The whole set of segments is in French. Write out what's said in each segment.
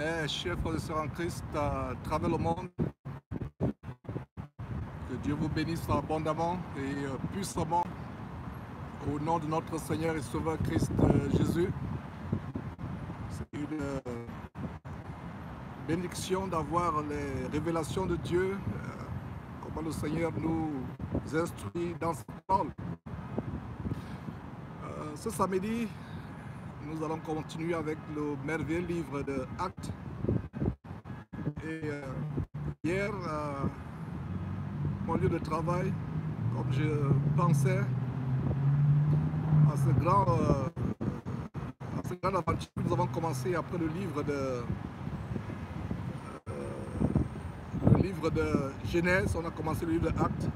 Mes chers frères et sœurs en Christ à travers le monde, que Dieu vous bénisse abondamment et puissamment au nom de notre Seigneur et Sauveur Christ Jésus. C'est une bénédiction d'avoir les révélations de Dieu, comment le Seigneur nous instruit dans sa parole. Ce samedi, nous allons continuer avec le merveilleux livre de Actes. Et hier, mon lieu de travail, comme je pensais à cette grande aventure que nous avons commencé après le livre de Genèse, on a commencé le livre de Actes.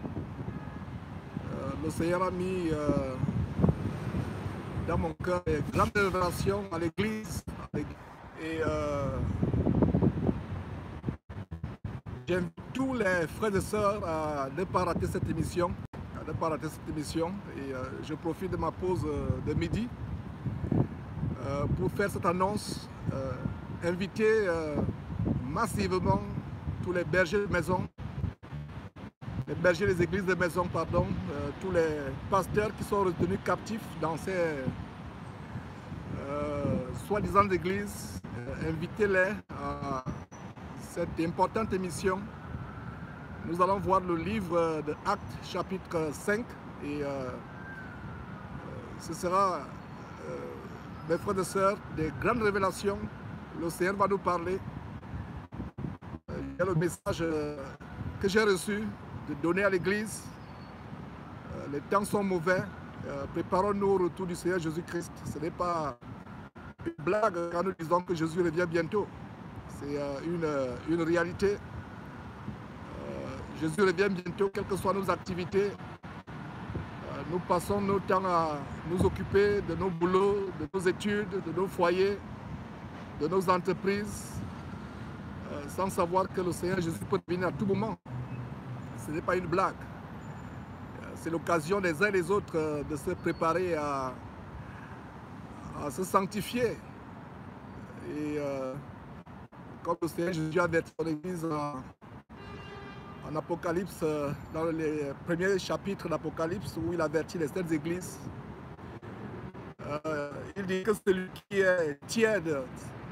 Le Seigneur a mis dans mon cœur des grandes révélations à l'église. Et j'invite tous les frères et sœurs à ne pas rater cette émission. Et je profite de ma pause de midi pour faire cette annonce. Inviter massivement tous les bergers de maison, les bergers des églises de maison, pardon, tous les pasteurs qui sont retenus captifs dans ces soi-disant églises, invitez-les à cette importante émission. Nous allons voir le livre de Actes, chapitre 5, et ce sera, mes frères et sœurs, des grandes révélations. Le Seigneur va nous parler. Il y a le message que j'ai reçu de donner à l'église. Les temps sont mauvais. Préparons-nous au retour du Seigneur Jésus-Christ. Ce n'est pas une blague quand nous disons que Jésus revient bientôt. C'est une réalité. Jésus revient bientôt, quelles que soient nos activités. Nous passons nos temps à nous occuper de nos boulots, de nos études, de nos foyers, de nos entreprises, sans savoir que le Seigneur Jésus peut venir à tout moment. Ce n'est pas une blague. C'est l'occasion des uns et des autres de se préparer à se sanctifier. Et comme le Seigneur Jésus a averti son Église en Apocalypse, dans les premiers chapitres d'Apocalypse, où il avertit les sept églises, il dit que celui qui est tiède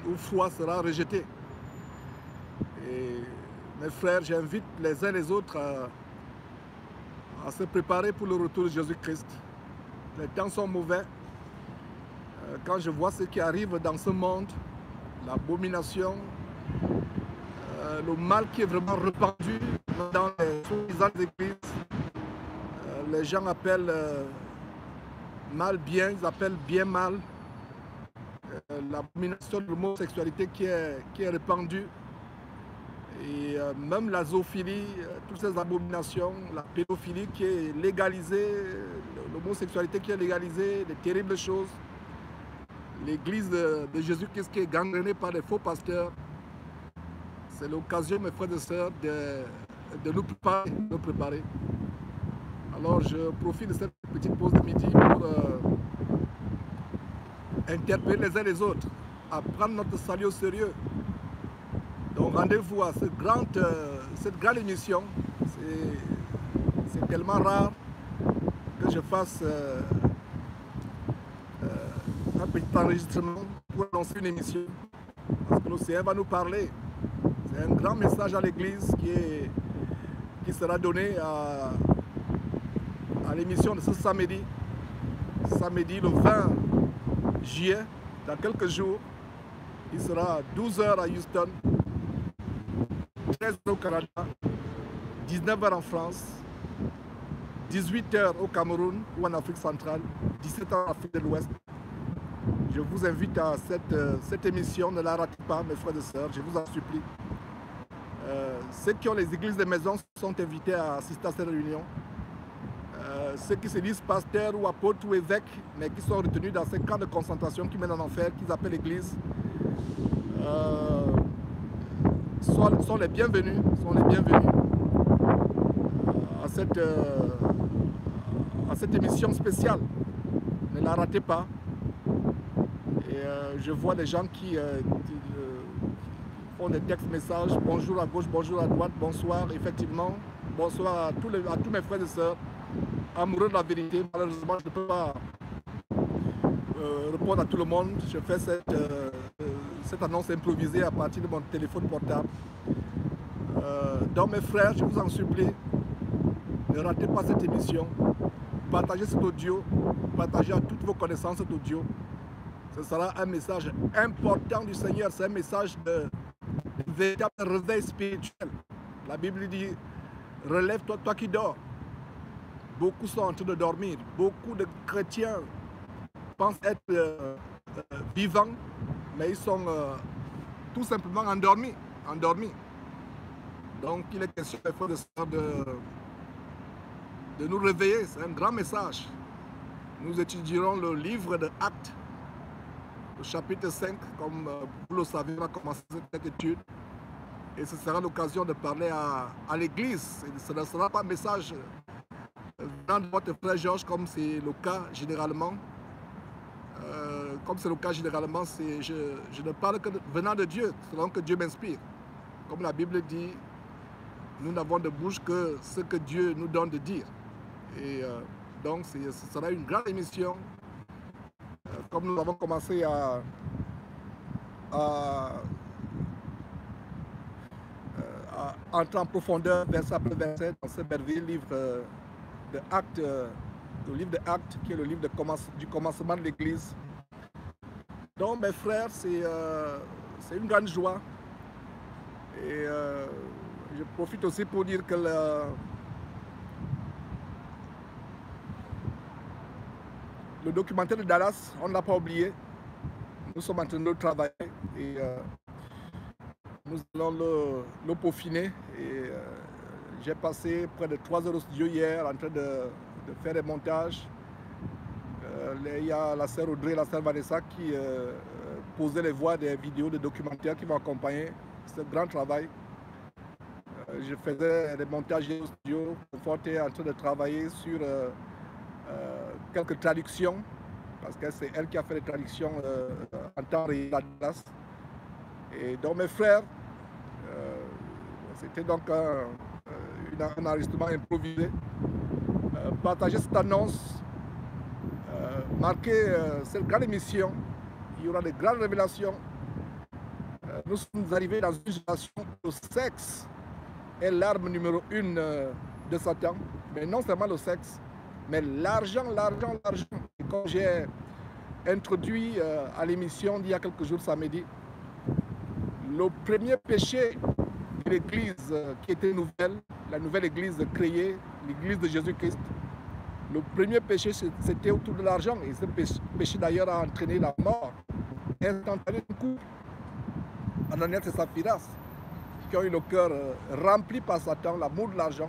ou froid sera rejeté. Et mes frères, j'invite les uns et les autres à se préparer pour le retour de Jésus-Christ. Les temps sont mauvais. Quand je vois ce qui arrive dans ce monde, l'abomination, le mal qui est vraiment répandu dans les soi-disant églises, les gens appellent mal bien, ils appellent bien mal. L'abomination de l'homosexualité qui est répandue. Et même la zoophilie, toutes ces abominations, la pédophilie qui est légalisée, l'homosexualité qui est légalisée, des terribles choses. L'église de Jésus-Christ qui est gangrénée par des faux pasteurs. C'est l'occasion, mes frères et sœurs, de nous préparer. Alors je profite de cette petite pause de midi pour interpeller les uns les autres à prendre notre salut au sérieux. Donc rendez-vous à cette grande émission. C'est tellement rare que je fasse un petit enregistrement pour annoncer une émission. Parce que le Seigneur va nous parler. C'est un grand message à l'église qui sera donné à l'émission de ce samedi. Samedi le 20 juillet, dans quelques jours. Il sera 12 h à Houston, 13 h au Canada, 19 h en France, 18 h au Cameroun ou en Afrique centrale, 17 h en Afrique de l'Ouest. Je vous invite à cette émission, ne la ratez pas, mes frères et sœurs, je vous en supplie. Ceux qui ont les églises de maison sont invités à assister à cette réunion. Ceux qui se disent pasteurs ou apôtres ou évêques, mais qui sont retenus dans ces camps de concentration qui mènent en enfer, qu'ils appellent l'église, sont les bienvenus, à cette émission spéciale. Ne la ratez pas. Et je vois des gens qui font des textes messages, bonjour à gauche, bonjour à droite, bonsoir, effectivement, bonsoir à tous mes frères et sœurs, amoureux de la vérité. Malheureusement, je ne peux pas répondre à tout le monde. Je fais cette annonce improvisée à partir de mon téléphone portable. Donc mes frères, je vous en supplie, ne ratez pas cette émission. Partagez cet audio, partagez à toutes vos connaissances cet audio. Ce sera un message important du Seigneur, c'est un message de véritable réveil spirituel. La Bible dit, relève-toi, toi qui dors. Beaucoup sont en train de dormir. Beaucoup de chrétiens pensent être vivants, mais ils sont tout simplement endormis. Donc il est question de nous réveiller. C'est un grand message. Nous étudierons le livre de Actes, le chapitre 5, comme vous le savez, on va commencer cette étude. Et ce sera l'occasion de parler à l'Église. Ce ne sera pas un message venant de votre frère Georges, comme c'est le cas généralement. Je ne parle que venant de Dieu, selon que Dieu m'inspire. Comme la Bible dit, nous n'avons de bouche que ce que Dieu nous donne de dire. Et donc, ce sera une grande émission. Comme nous avons commencé à entrer en profondeur, verset après verset, dans ce merveilleux livre de Actes, le livre de Actes, qui est le livre du commencement de l'Église. Donc, mes frères, c'est une grande joie. Et je profite aussi pour dire que le documentaire de Dallas, on ne l'a pas oublié. Nous sommes en train de le travailler et nous allons le peaufiner. Et j'ai passé près de 3 heures au studio hier en train de faire des montages. Il y a la sœur Audrey et la sœur Vanessa qui posaient les voix des vidéos, des documentaires qui vont accompagner ce grand travail. Je faisais des montages au studio. Conforte est en train de travailler sur quelques traductions, parce que c'est elle qui a fait les traductions en temps réel à Dallas. Et donc mes frères, c'était donc un enregistrement improvisé. Partagez cette annonce, marquez cette grande émission. Il y aura de grandes révélations. Nous sommes arrivés dans une génération où le sexe est l'arme numéro 1 de Satan, mais non seulement le sexe, mais l'argent. Et comme j'ai introduit à l'émission d'il y a quelques jours samedi, le premier péché de l'Église qui était nouvelle, la nouvelle Église créée, l'Église de Jésus-Christ, le premier péché c'était autour de l'argent. Et ce péché d'ailleurs a entraîné la mort instantanée du couple, Ananias et Saphiras, qui ont eu le cœur rempli par Satan, l'amour de l'argent.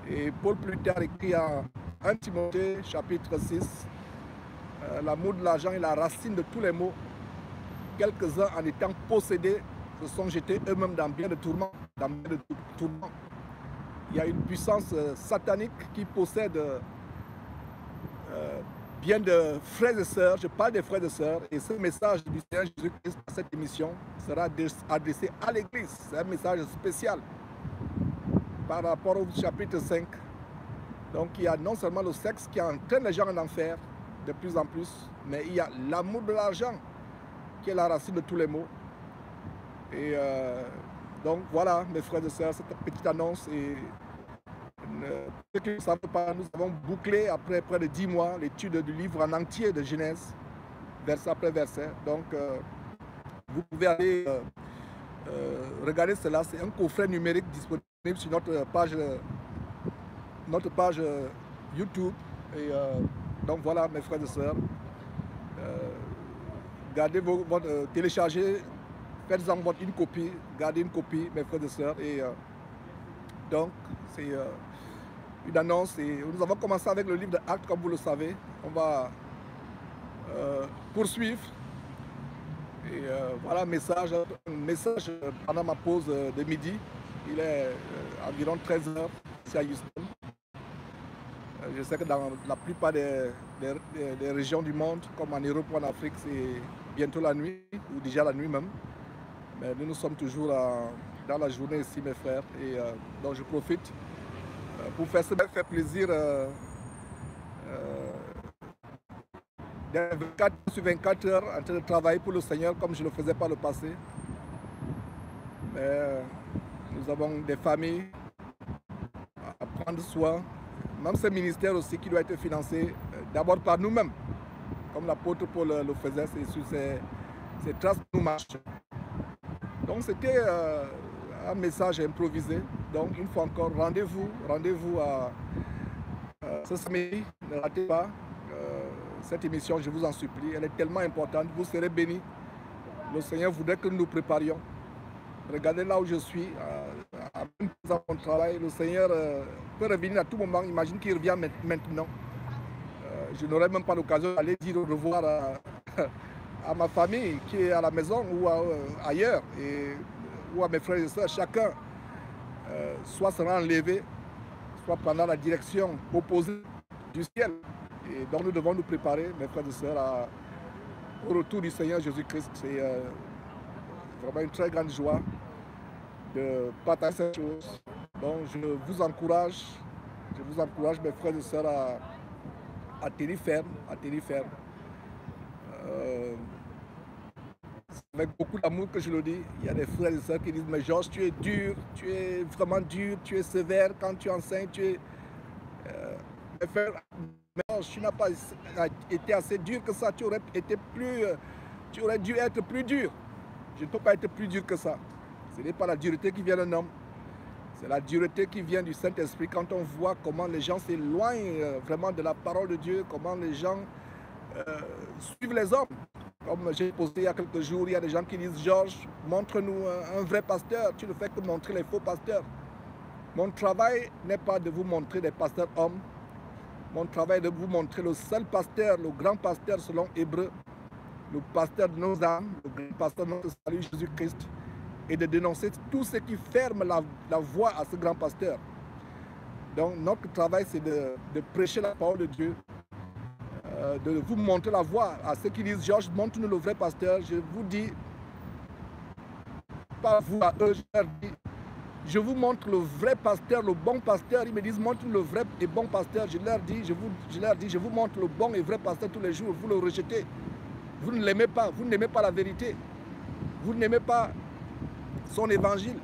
Et Paul plus tard écrit en 1 Timothée chapitre 6, l'amour de l'argent est la racine de tous les maux. Quelques-uns en étant possédés se sont jetés eux-mêmes dans bien de tourments. Il y a une puissance satanique qui possède bien de frères et sœurs. Je parle des frères et sœurs. Et ce message du Seigneur Jésus-Christ à cette émission sera adressé à l'Église. C'est un message spécial par rapport au chapitre 5. Donc il y a non seulement le sexe qui entraîne les gens en enfer de plus en plus, mais il y a l'amour de l'argent qui est la racine de tous les maux. Et donc voilà mes frères et sœurs, cette petite annonce. Et ceux qui ne savent pas, nous avons bouclé après près de 10 mois l'étude du livre en entier de Genèse, verset après verset. Donc vous pouvez aller regarder cela, c'est un coffret numérique disponible sur notre page YouTube. Et donc voilà mes frères et sœurs, gardez téléchargez, faites-en une copie, gardez une copie mes frères et sœurs. Et donc c'est une annonce. Et nous avons commencé avec le livre de Actes, comme vous le savez. On va poursuivre. Et voilà un message pendant ma pause de midi. Il est environ 13 h ici à Houston. Je sais que dans la plupart des régions du monde, comme en Europe ou en Afrique, c'est bientôt la nuit, ou déjà la nuit même. Mais nous sommes toujours dans la journée ici, mes frères. Et donc je profite pour faire plaisir d'être 24 sur 24 heures en train de travailler pour le Seigneur comme je le faisais par le passé. Mais nous avons des familles à prendre soin. Même ce ministère aussi qui doit être financé d'abord par nous-mêmes. Comme l'apôtre Paul le faisait, c'est sur ces traces que nous marchons. Donc c'était un message improvisé. Donc une fois encore, rendez-vous à ce samedi. Ne ratez pas cette émission, je vous en supplie. Elle est tellement importante, vous serez bénis. Le Seigneur voudrait que nous nous préparions. Regardez là où je suis, à mon travail. Le Seigneur peut revenir à tout moment. Imagine qu'il revient maintenant. Je n'aurai même pas l'occasion d'aller dire au revoir à ma famille qui est à la maison ou ailleurs, ou à mes frères et sœurs. Chacun soit sera enlevé, soit prendra la direction opposée du ciel. Et donc nous devons nous préparer, mes frères et sœurs, au retour du Seigneur Jésus-Christ. C'est vraiment une très grande joie de partager cette chose. Donc je vous encourage, mes frères et sœurs, à tenir ferme, c'est avec beaucoup d'amour que je le dis. Il y a des frères et sœurs qui disent, mais Georges, tu es dur, tu es vraiment dur, tu es sévère quand tu enseignes, tu es... mes frères, mais Georges, tu n'as pas été assez dur que ça, tu aurais dû être plus dur. Je ne peux pas être plus dur que ça. Ce n'est pas la dureté qui vient d'un homme. C'est la dureté qui vient du Saint-Esprit quand on voit comment les gens s'éloignent vraiment de la parole de Dieu, comment les gens suivent les hommes. Comme j'ai posé il y a quelques jours, il y a des gens qui disent, Georges, montre-nous un vrai pasteur, tu ne fais que montrer les faux pasteurs. Mon travail n'est pas de vous montrer des pasteurs hommes, mon travail est de vous montrer le seul pasteur, le grand pasteur selon Hébreu, le pasteur de nos âmes, le grand pasteur de notre salut Jésus-Christ, et de dénoncer tout ce qui ferme la voie à ce grand pasteur. Donc notre travail, c'est de prêcher la parole de Dieu, de vous montrer la voie à ceux qui disent, Georges, montre-nous le vrai pasteur. Je vous dis, pas vous à eux, je leur dis, je vous montre le vrai pasteur, le bon pasteur. Ils me disent, montre-nous le vrai et bon pasteur. Je leur dis, je vous montre le bon et vrai pasteur tous les jours. Vous le rejetez. Vous ne l'aimez pas. Vous n'aimez pas la vérité. Vous n'aimez pas son évangile.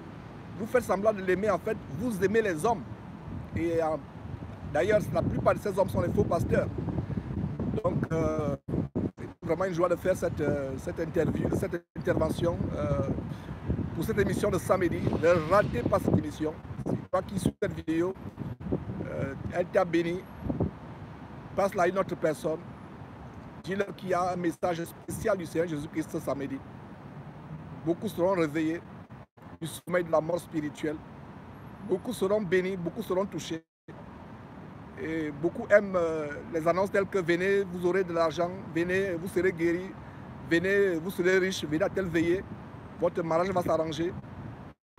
Vous faites semblant de l'aimer. En fait, vous aimez les hommes. Et d'ailleurs, la plupart de ces hommes sont les faux pasteurs. Donc, c'est vraiment une joie de faire cette intervention pour cette émission de samedi. Ne ratez pas cette émission. C'est toi qui suis cette vidéo. Elle t'a béni. Passe-la à une autre personne. Dis-leur qu'il y a un message spécial du Seigneur Jésus-Christ ce samedi. Beaucoup seront réveillés du sommeil de la mort spirituelle. Beaucoup seront bénis, beaucoup seront touchés. Et beaucoup aiment les annonces telles que venez, vous aurez de l'argent, venez, vous serez guéris, venez, vous serez riche, venez à telle veillée, votre mariage va s'arranger,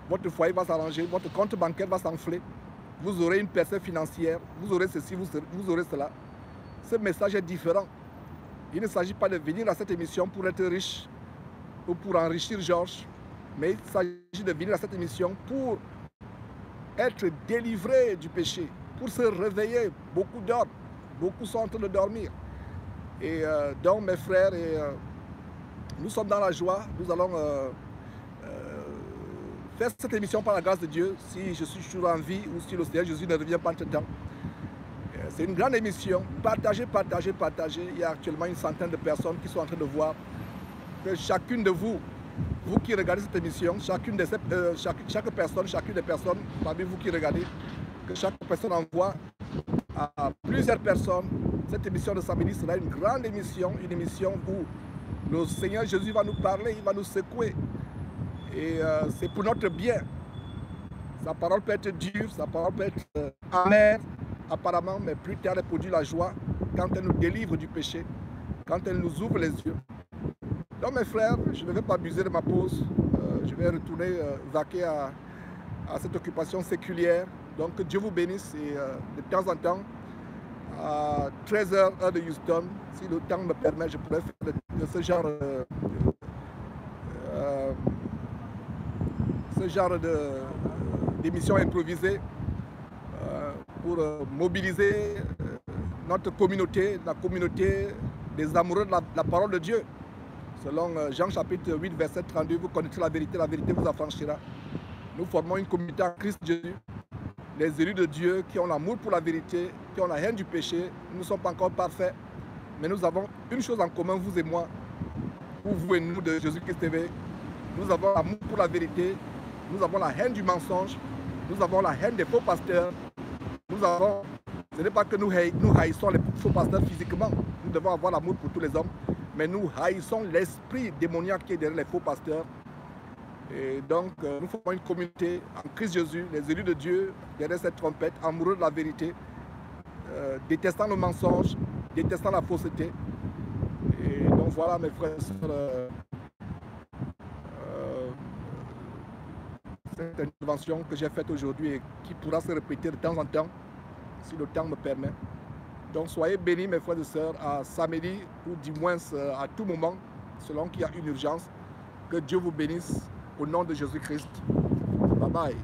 votre foyer va s'arranger, votre compte bancaire va s'enfler, vous aurez une percée financière, vous aurez ceci, vous aurez cela. Ce message est différent. Il ne s'agit pas de venir à cette émission pour être riche ou pour enrichir Georges, mais il s'agit de venir à cette émission pour être délivré du péché, pour se réveiller. Beaucoup dorment, beaucoup sont en train de dormir. Et donc mes frères, nous sommes dans la joie, nous allons faire cette émission par la grâce de Dieu, si je suis toujours en vie ou si le Seigneur Jésus ne revient pas entre-temps. C'est une grande émission, partagez. Il y a actuellement une centaine de personnes qui sont en train de voir que chacune de vous, vous qui regardez cette émission, chacune des personnes parmi vous qui regardez, que chaque personne envoie à plusieurs personnes. Cette émission de samedi sera une grande émission, une émission où le Seigneur Jésus va nous parler, il va nous secouer. Et c'est pour notre bien. Sa parole peut être dure, sa parole peut être amère, apparemment, mais plus tard elle produit la joie quand elle nous délivre du péché, quand elle nous ouvre les yeux. Donc mes frères, je ne vais pas abuser de ma pause, je vais retourner vaquer à cette occupation séculière. Donc que Dieu vous bénisse et de temps en temps, à 13h heure de Houston, si le temps me permet, je pourrais faire de ce genre ce genre d'émission improvisée pour mobiliser notre communauté, la communauté des amoureux de la parole de Dieu. Selon Jean chapitre 8, verset 32, vous connaîtrez la vérité vous affranchira. Nous formons une communauté en Christ Jésus, les élus de Dieu qui ont l'amour pour la vérité, qui ont la haine du péché. Nous ne sommes pas encore parfaits, mais nous avons une chose en commun, vous et moi, ou vous et nous de Jésus-Christ TV. Nous avons l'amour pour la vérité, nous avons la haine du mensonge, nous avons la haine des faux pasteurs. Ce n'est pas que nous haïssons les faux pasteurs physiquement, nous devons avoir l'amour pour tous les hommes, mais nous haïssons l'esprit démoniaque qui est derrière les faux pasteurs. Et donc, nous formons une communauté en Christ Jésus, les élus de Dieu, derrière cette trompette, amoureux de la vérité, détestant le mensonge, détestant la fausseté. Et donc voilà mes frères et sœurs, cette intervention que j'ai faite aujourd'hui et qui pourra se répéter de temps en temps, si le temps me permet. Donc soyez bénis mes frères et sœurs à samedi ou du moins à tout moment, selon qu'il y a une urgence. Que Dieu vous bénisse au nom de Jésus-Christ. Bye bye.